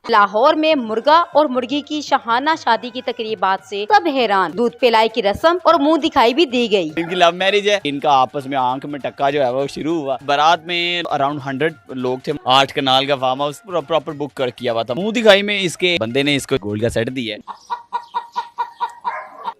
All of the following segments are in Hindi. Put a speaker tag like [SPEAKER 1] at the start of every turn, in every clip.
[SPEAKER 1] लाहौर में मुर्गा और मुर्गी की शाहाना शादी की तकरीबात से सब हैरान। दूध पिलाई की रस्म और मुंह दिखाई भी दी गई।
[SPEAKER 2] इनकी लव मैरिज है। इनका आपस में आंख में टक्का जो है वो शुरू हुआ। बारात में अराउंड 100 लोग थे। 8 कनाल का फार्म हाउस प्रॉपर बुक कर किया हुआ था। मुंह दिखाई में इसके बंदे ने इसको गोल्ड का सेट दिया है।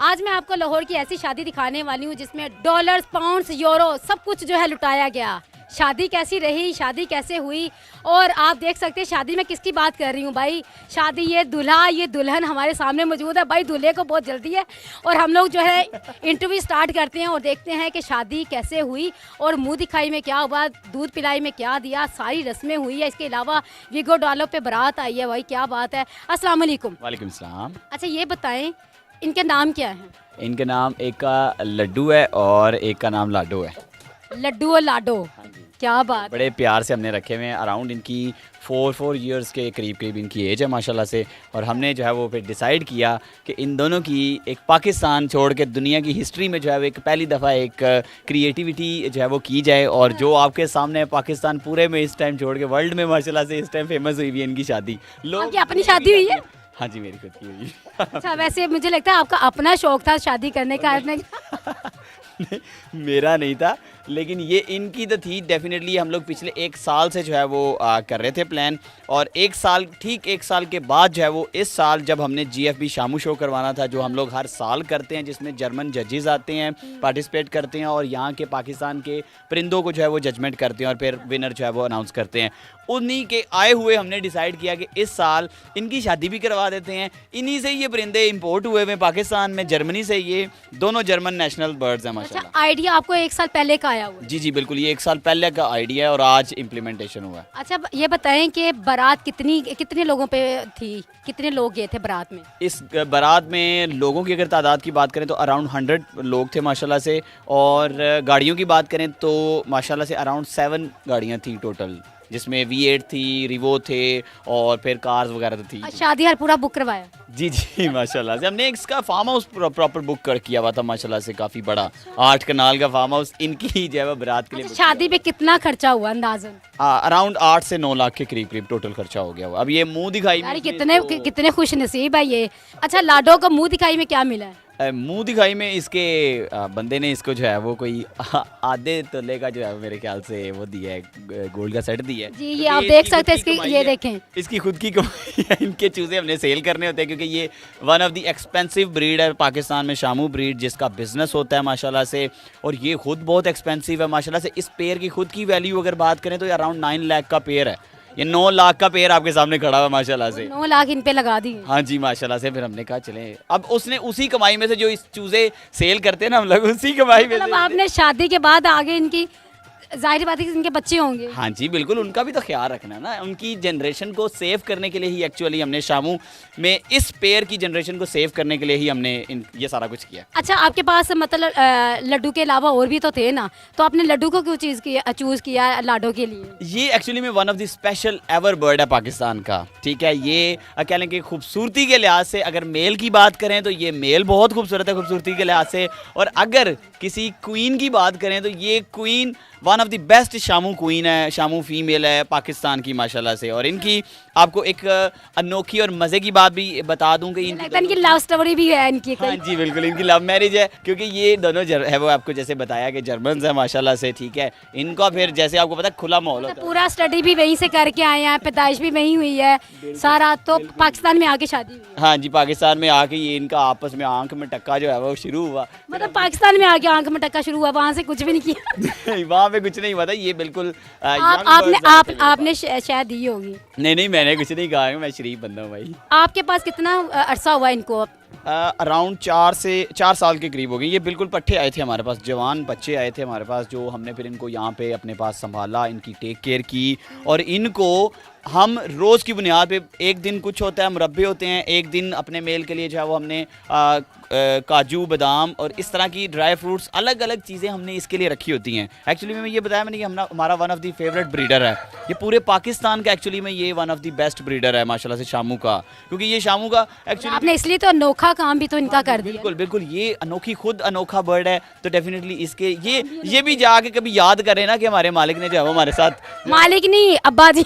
[SPEAKER 3] आज मैं आपको लाहौर की ऐसी शादी दिखाने वाली हूँ जिसमें डॉलर्स, पाउंड्स, यूरो सब कुछ जो है लुटाया गया। शादी कैसी रही, शादी कैसे हुई, और आप देख सकते हैं शादी में किसकी बात कर रही हूँ भाई। शादी ये दूल्हा ये दुल्हन हमारे सामने मौजूद है। भाई दूल्हे को बहुत जल्दी है और हम लोग जो है इंटरव्यू स्टार्ट करते हैं और देखते हैं कि शादी कैसे हुई और मुंह दिखाई में क्या हुआ, दूध पिलाई में क्या दिया, सारी रस्में हुई है। इसके अलावा विगो डॉलर पे बारात आई है। भाई क्या बात है। अस्सलाम वालेकुम।
[SPEAKER 2] वालेकुम सलाम।
[SPEAKER 3] अच्छा ये बताएं इनके नाम क्या है?
[SPEAKER 2] इनके नाम एक का लड्डू है और एक का नाम लाडो है।
[SPEAKER 3] लड्डू और लाडो, क्या बात।
[SPEAKER 2] बड़े प्यार से हमने रखे हुए हैं। अराउंड इनकी 4 ईयर्स के करीब इनकी एज है माशाल्लाह से। और हमने जो है वो फिर डिसाइड किया कि इन दोनों की एक पाकिस्तान छोड़ के दुनिया की हिस्ट्री में जो है वो एक पहली दफ़ा एक क्रिएटिविटी जो है वो की जाए। और जो आपके सामने पाकिस्तान पूरे में इस टाइम छोड़ के वर्ल्ड में माशाल्लाह से इस टाइम फेमस हुई हुई है इनकी शादी।
[SPEAKER 3] लोग अपनी शादी हुई है?
[SPEAKER 2] हाँ जी, मेरी खुद की हुई।
[SPEAKER 3] अच्छा वैसे मुझे लगता है आपका अपना शौक था शादी करने का।
[SPEAKER 2] मेरा नहीं था, लेकिन ये इनकी तो थी। डेफिनेटली हम लोग पिछले 1 साल से जो है वो कर रहे थे प्लान। और 1 साल के बाद जो है वो इस साल जब हमने GFB शामू शो करवाना था, जो हम लोग हर साल करते हैं, जिसमें जर्मन जजेस आते हैं, पार्टिसिपेट करते हैं और यहाँ के पाकिस्तान के परिंदों को जो है वो जजमेंट करते हैं और फिर विनर जो है वो अनाउंस करते हैं। उन्हीं के आए हुए हमने डिसाइड किया कि इस साल इनकी शादी भी करवा देते हैं। इन्हीं से ये परिंदे इंपोर्ट हुए हुए पाकिस्तान में, जर्मनी से। ये दोनों जर्मन नेशनल बर्ड्स हैं माशाल्लाह।
[SPEAKER 3] अच्छा आइडिया आपको 1 साल पहले का आया हुआ?
[SPEAKER 2] जी बिल्कुल, ये 1 साल पहले का आइडिया है और आज इम्प्लीमेंटेशन हुआ है।
[SPEAKER 3] अच्छा ये बताएं कि बारात कितने लोगों पे थी, कितने लोग गए थे बारात में?
[SPEAKER 2] इस बारात में लोगों की अगर तादाद की बात करें तो अराउंड 100 लोग थे माशाल्लाह से। और गाड़ियों की बात करें तो माशाल्लाह से अराउंड 7 गाड़ियाँ थी टोटल, जिसमें V8 थी, रिवो थे और फिर कार्स वगैरह तो थी।
[SPEAKER 3] शादी हर पूरा बुक करवाया? जी
[SPEAKER 2] माशाल्लाह से हमने इसका फार्म हाउस प्रॉपर बुक कर किया हुआ था माशाल्लाह से। काफ़ी बड़ा 8 कनाल का फार्म हाउस इनकी जो है बारात के लिए।
[SPEAKER 3] अच्छा, शादी पे कितना खर्चा हुआ अंदाजन?
[SPEAKER 2] अराउंड 8 से 9 लाख के करीब टोटल खर्चा हो गया हुआ। अब ये मुंह दिखाई में
[SPEAKER 3] कितने खुश नसीब है ये। अच्छा लाडो को मुंह दिखाई में क्या मिला है?
[SPEAKER 2] मुंह दिखाई में इसके बंदे ने इसको जो है वो कोई आधे तोले का जो है मेरे ख्याल से वो दिया है, गोल्ड का सेट दिया है।
[SPEAKER 3] जी ये आप देख सकते हैं। इसकी ये देखें,
[SPEAKER 2] इसकी खुद की कमाई है। इनके चूजे हमने सेल करने होते हैं क्योंकि ये one of the expensive breed है पाकिस्तान में, शामू ब्रीड, जिसका बिजनेस होता है माशाल्लाह से। और ये खुद बहुत एक्सपेंसिव है माशाल्लाह से। इस पेयर की खुद की वैल्यू अगर बात करें तो अराउंड 9 लाख का पेयर है। ये 9 लाख का पेड़ आपके सामने खड़ा हुआ माशाल्लाह से।
[SPEAKER 3] 9 लाख इन पे लगा दी।
[SPEAKER 2] हाँ जी माशाल्लाह से। फिर हमने कहा चले, अब उसने उसी कमाई में से जो इस चूजे सेल करते हैं ना हम लोग, उसी कमाई में
[SPEAKER 3] मतलब आपने शादी के बाद आगे इनकी जाहिर बात है कि इनके बच्चे होंगे।
[SPEAKER 2] हाँ जी बिल्कुल, उनका भी तो ख्याल रखना है ना। उनकी जनरेशन को सेव करने के लिए ही एक्चुअली हमने शामू में इस पेयर की जनरेशन को सेव करने के लिए ही हमने ये सारा कुछ किया।
[SPEAKER 3] अच्छा आपके पास मतलब लड्डू के अलावा और भी तो थे ना, तो आपने लड्डू को क्यों चूज किया लाडो के लिए?
[SPEAKER 2] ये एक्चुअली में one of the special ever bird है पाकिस्तान का। ठीक है, ये कह लें कि खूबसूरती के लिहाज से अगर मेल की बात करें तो ये मेल बहुत खूबसूरत है खूबसूरती के लिहाज से। और अगर किसी क्वीन की बात करें तो ये queen one of the best Shamu queen है, शामू फीमेल है पाकिस्तान की माशाल्लाह से। और इनकी आपको एक अनोखी और मज़े की बात भी बता दूं कि
[SPEAKER 3] इनकी लव स्टोरी भी है इनकी।
[SPEAKER 2] हाँ जी बिल्कुल, इनकी लव मैरिज है क्योंकि ये दोनों है वो आपको जैसे बताया कि जर्मन है माशाल्लाह से। ठीक है, इनका फिर जैसे आपको पता है खुला माहौल होता है।
[SPEAKER 3] पूरा स्टडी भी वहीं से करके आए हैं, पैदाइश भी वहीं हुई है सारा, तो पाकिस्तान में आके शादी हुई।
[SPEAKER 2] हाँ जी, पाकिस्तान में आके ये इनका आपस में आंख में टक्का जो है वो शुरू हुआ।
[SPEAKER 3] मतलब पाकिस्तान में आके आंख में टक्का शुरू हुआ, वहाँ से कुछ भी नहीं किया?
[SPEAKER 2] वहाँ पे कुछ नहीं हुआ था। ये बिल्कुल
[SPEAKER 3] आपने शायद दी होगी।
[SPEAKER 2] नहीं मैंने कुछ नहीं कहा, मैं शरीफ बंदा हूँ भाई।
[SPEAKER 3] आपके पास कितना अरसा हुआ इनको?
[SPEAKER 2] अराउंड 4 साल के करीब हो गई। ये बिल्कुल पट्टे आए थे हमारे पास, जवान बच्चे आए थे हमारे पास, जो हमने फिर इनको यहाँ पे अपने पास संभाला, इनकी टेक केयर की। और इनको हम रोज़ की बुनियाद पे, एक दिन कुछ होता है मुरब्बे होते हैं, एक दिन अपने मेल के लिए जो है वो हमने काजू बादाम और इस तरह की ड्राई फ्रूट्स अलग अलग चीज़ें हमने इसके लिए रखी होती हैं। एक्चुअली में ये बताया मैंने कि हमारा one of the favourite breeder है ये पूरे पाकिस्तान का। एक्चुअली में ये one of the best breeder है माशाल्लाह से शामू का, क्योंकि ये शामू का एक्चुअली
[SPEAKER 3] आपने इसलिए तो अनोखा काम भी तो इनका कर दिया।
[SPEAKER 2] बिल्कुल बिल्कुल, ये अनोखी खुद अनोखा बर्ड है, तो डेफिनेटली इसके ये भी जाके कभी याद करें ना कि हमारे मालिक ने जो है वो हमारे साथ,
[SPEAKER 3] मालिक नहीं अब्बा जी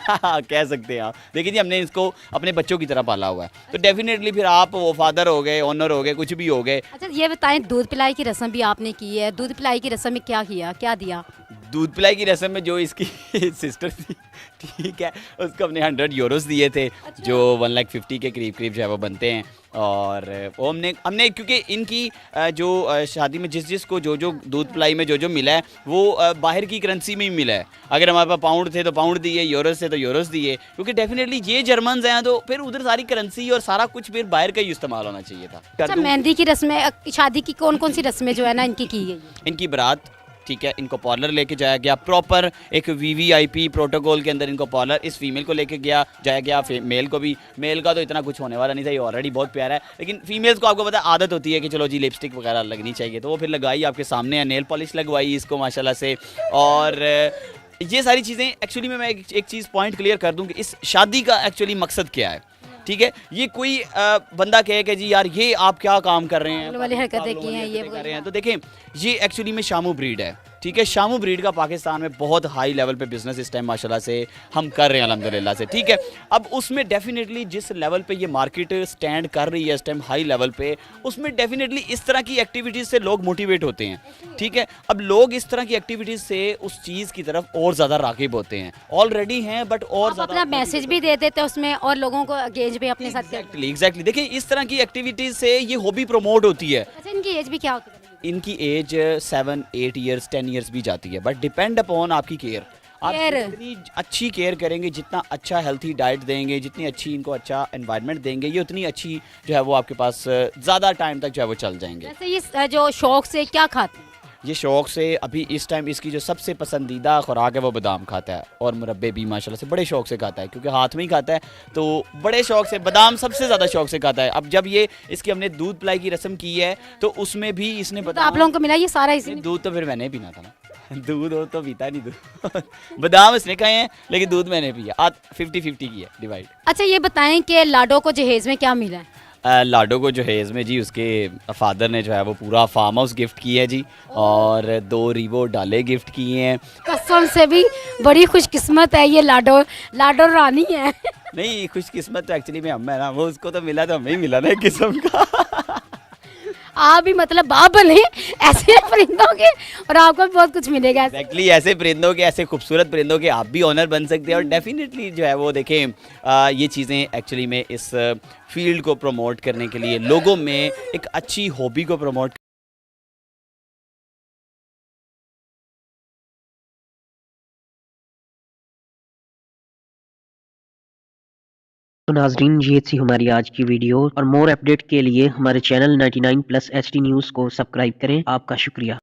[SPEAKER 2] कह सकते हैं आप। देखिए जी, हमने इसको अपने बच्चों की तरह पाला हुआ है, तो डेफिनेटली फिर आप वो फादर हो गए, ऑनर हो गए, कुछ भी हो गए।
[SPEAKER 3] अच्छा ये बताएं, दूध पिलाई की रस्म भी आपने की है, दूध पिलाई की रस्म में क्या किया, क्या दिया?
[SPEAKER 2] दूध पिलाई की रस्म में जो इसकी सिस्टर थी, ठीक है, उसको हमने 100 यूरोस दिए थे, जो 1,50,000 के करीब करीब जो है वो बनते हैं। और वो हमने क्योंकि इनकी जो शादी में जिसको जो दूध पिलाई में जो मिला है वो बाहर की करेंसी में ही मिला है। अगर हमारे पास पाउंड थे तो पाउंड दिए, यूरोस थे तो यूरोस दिए, क्योंकि डेफिनेटली ये जर्मन्स हैं तो फिर उधर सारी करेंसी और सारा कुछ फिर बाहर का ही इस्तेमाल होना चाहिए था।
[SPEAKER 3] अच्छा मेहंदी की रस्में, शादी की कौन कौन सी रस्में जो है ना इनकी की गई?
[SPEAKER 2] इनकी बारात, ठीक है, इनको पार्लर लेके जाया गया, प्रॉपर एक VVIP प्रोटोकॉल के अंदर इनको पार्लर, इस फीमेल को लेके जाया गया, मेल को भी। मेल का तो इतना कुछ होने वाला नहीं था, ये ऑलरेडी बहुत प्यारा है, लेकिन फीमेल्स को आपको पता है आदत होती है कि चलो जी लिपस्टिक वगैरह लगनी चाहिए, तो वो फिर लगाई, आपके सामने है, नेल पॉलिश लगवाई इसको माशाल्लाह से। और ये सारी चीज़ें एक्चुअली में मैं एक चीज़ पॉइंट क्लियर कर दूँ कि इस शादी का एक्चुअली मकसद क्या है, ठीक है। ये कोई बंदा कहे कि जी यार ये आप क्या काम कर रहे हैं,
[SPEAKER 3] वाली हरकतें की हैं, ये
[SPEAKER 2] कर रहे हैं, तो देखें ये एक्चुअली में शामू ब्रीड है, ठीक है। शामू ब्रीड का पाकिस्तान में बहुत हाई लेवल पे बिजनेस इस टाइम माशाल्लाह से हम कर रहे हैं अल्हम्दुलिल्लाह से, ठीक है। अब उसमें डेफिनेटली जिस लेवल पे ये मार्केट स्टैंड कर रही है इस टाइम हाई लेवल पे, उसमें डेफिनेटली इस तरह की एक्टिविटीज़ से लोग मोटिवेट होते हैं, ठीक है। अब लोग इस तरह की एक्टिविटीज़ से उस चीज़ की तरफ और ज़्यादा राग़िब होते हैं, ऑलरेडी हैं बट और ज़्यादा
[SPEAKER 3] अपना मैसेज भी दे देते हैं उसमें और लोगों को एंगेज भी अपने साथ करते हैं।
[SPEAKER 2] एग्जैक्टली देखिए इस तरह की एक्टिविटीज़ से ये हॉबी प्रमोट होती है।
[SPEAKER 3] अच्छा इनकी एज भी क्या होती है?
[SPEAKER 2] इनकी एज 7, 8 ईयर्स, 10 ईयर्स भी जाती है, बट डिपेंड अपॉन आपकी केयर। आप जितनी अच्छी केयर करेंगे, जितना अच्छा हेल्थी डाइट देंगे, जितनी अच्छी इनको अच्छा एनवायरनमेंट देंगे, ये उतनी अच्छी जो है वो आपके पास ज़्यादा टाइम तक जो है वो चल जाएंगे।
[SPEAKER 3] वैसे ये जो शौक से क्या खाते हैं?
[SPEAKER 2] ये शौक से अभी इस टाइम इसकी जो सबसे पसंदीदा खुराक है वो बादाम खाता है, और मुरब्बे भी माशाल्लाह से बड़े शौक से खाता है, क्योंकि हाथ में ही खाता है तो बड़े शौक से बादाम सबसे ज़्यादा शौक से खाता है। अब जब ये इसकी हमने दूध पिलाई की रस्म की है तो उसमें भी इसने
[SPEAKER 3] तो आप लोगों को मिला ये सारा इसी?
[SPEAKER 2] दूध तो फिर मैंने पीना था ना, दूध हो तो पीता नहीं दूध बादाम इसने खाए हैं लेकिन दूध मैंने पिया, 50-50 की है डिवाइड।
[SPEAKER 3] अच्छा ये बताएं कि लाडो को जहेज में क्या मिला है?
[SPEAKER 2] लाडो को जो है इसमें जी उसके फादर ने जो है वो पूरा फार्म हाउस गिफ्ट किया है जी, और 2 रिवो डाले गिफ्ट किए हैं।
[SPEAKER 3] कसम से भी बड़ी खुशकिस्मत है ये लाडो, लाडो रानी है।
[SPEAKER 2] नहीं खुशकिस्मत तो एक्चुअली में हम है ना, वो उसको तो मिला तो हमें ही मिला ना एक किस्म का।
[SPEAKER 3] आप भी मतलब बाप बने ऐसे परिंदों के और आपको भी बहुत कुछ मिलेगा।
[SPEAKER 2] एक्चुअली ऐसे परिंदों के, ऐसे खूबसूरत परिंदों के आप भी ऑनर बन सकते हैं, और डेफिनेटली जो है वो देखें ये चीज़ें एक्चुअली में इस फील्ड को प्रमोट करने के लिए, लोगों में एक अच्छी हॉबी को प्रमोट।
[SPEAKER 4] तो नाजरीन ये थी हमारी आज की वीडियो, और मोर अपडेट के लिए हमारे चैनल 99+ HD न्यूज़ को सब्सक्राइब करें। आपका शुक्रिया।